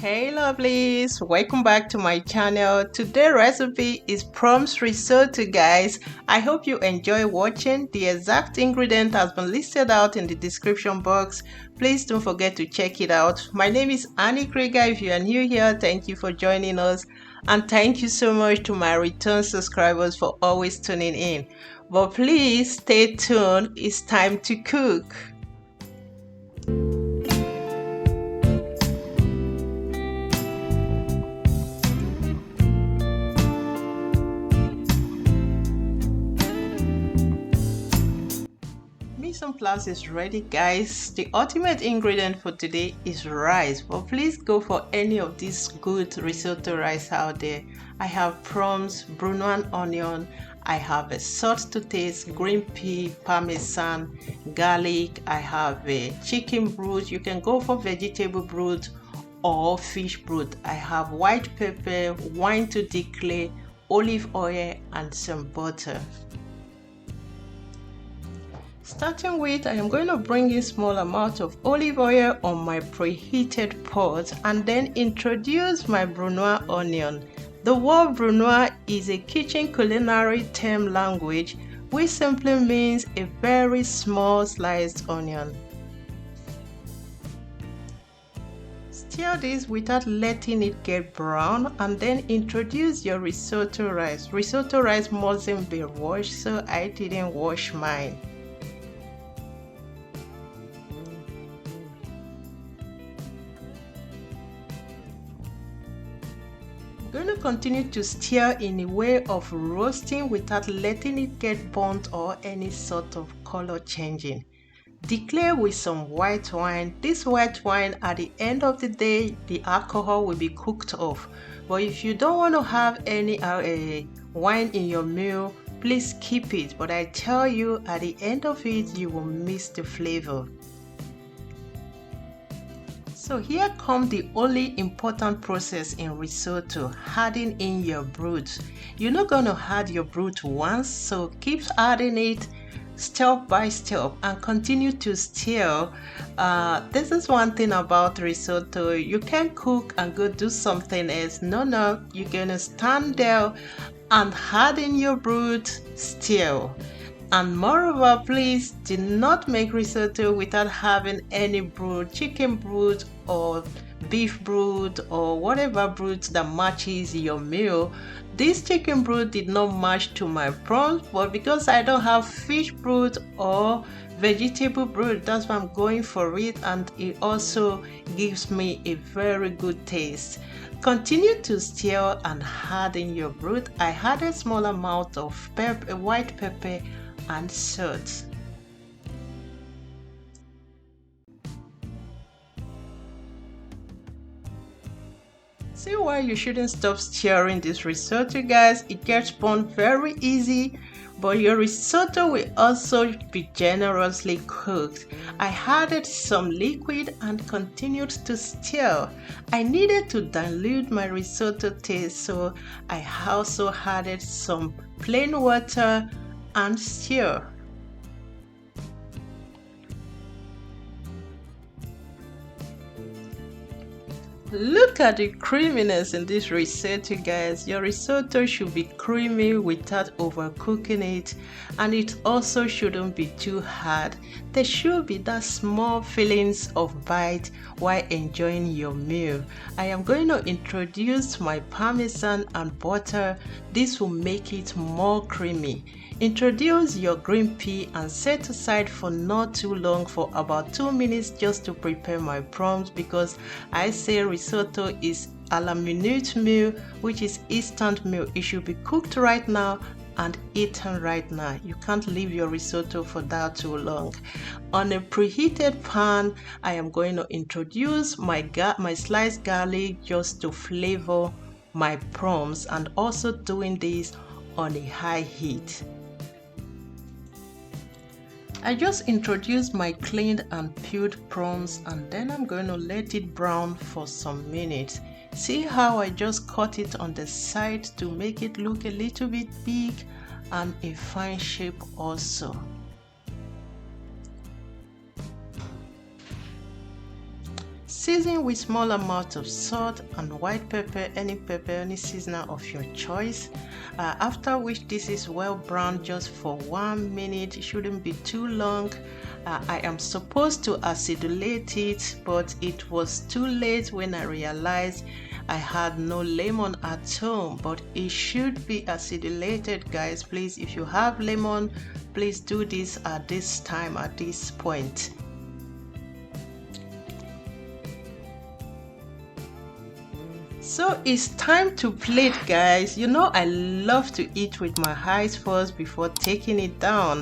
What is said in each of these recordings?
Hey lovelies, welcome back to my channel. Today's recipe is prawns risotto, guys. I hope you enjoy watching. The exact ingredient has been listed out in the description box. Please don't forget to check it out. My name is Annie Krieger. If you are new here, thank you for joining us, and thank you so much to my return subscribers for always tuning in. But please stay tuned, it's time to cook. Mise en place is ready, guys. The ultimate ingredient for today is rice, but please go for any of these good risotto rice out there. I have prawns, brunoise onion, I have a salt to taste, green pea, parmesan, garlic, I have a chicken broth. You can go for vegetable broth or fish broth. I have white pepper, wine to declare, olive oil, and some butter. Starting with, I am going to bring in small amount of olive oil on my preheated pot and then introduce my brunoise onion. The word brunoise is a kitchen culinary term language which simply means a very small sliced onion. Stir this without letting it get brown and then introduce your risotto rice. Risotto rice mustn't be washed, so I didn't wash mine. I'm going to continue to stir in a way of roasting without letting it get burnt or any sort of color changing. Declare with some white wine. This white wine, at the end of the day, the alcohol will be cooked off. But if you don't want to have any wine in your meal, please keep it. But I tell you, at the end of it, you will miss the flavor. So here comes the only important process in risotto, adding in your broth. You're not going to add your broth once, so keep adding it step by step and continue to stir. This is one thing about risotto. You can't cook and go do something else. No, you're going to stand there and add in your broth, stir. And moreover, please do not make risotto without having any broth, chicken broth or beef broth or whatever broth that matches your meal. This chicken broth did not match to my prawns, but because I don't have fish broth or vegetable broth, that's why I'm going for it, and it also gives me a very good taste. Continue to stir and add in your broth. I add a small amount of white pepper and salt. See why you shouldn't stop stirring this risotto, guys. It gets burnt very easy, but your risotto will also be generously cooked. I added some liquid and continued to stir. I needed to dilute my risotto taste, so I also added some plain water and stir. Look at the creaminess in this risotto, guys. Your risotto should be creamy without overcooking it, and it also shouldn't be too hard. There should be that small feelings of bite while enjoying your meal. I am going to introduce my parmesan and butter. This will make it more creamy. Introduce your green pea and set aside for not too long, for about 2 minutes, just to prepare my prawns, because I say risotto is a la minute meal, which is instant meal. It should be cooked right now and eaten right now. You can't leave your risotto for that too long. On a preheated pan, I am going to introduce my sliced garlic just to flavor my prawns, and also doing this on a high heat. I just introduced my cleaned and peeled prawns, and then I'm going to let it brown for some minutes. See how I just cut it on the side to make it look a little bit big and a fine shape also. Season with small amount of salt and white pepper, any seasoner of your choice. After which this is well browned just for 1 minute. It shouldn't be too long. I am supposed to acidulate it, but it was too late when I realized I had no lemon at home. But it should be acidulated, guys. Please, if you have lemon, please do this at this time, at this point. So it's time to plate, guys. You know I love to eat with my eyes first before taking it down.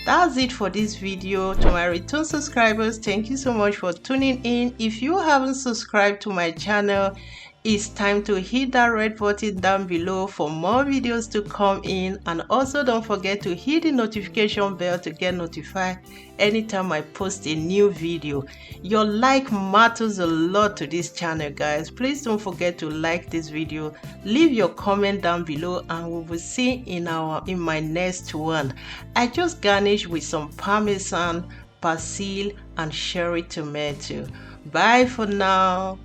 That's it for this video. To my return subscribers, thank you so much for tuning in. If you haven't subscribed to my channel, it's time to hit that red button down below for more videos to come in, and also don't forget to hit the notification bell to get notified anytime I post a new video. Your like matters a lot to this channel, guys. Please don't forget to like this video, leave your comment down below, and we will see in my next one. I just garnish with some Parmesan, basil, and cherry tomato. Bye for now.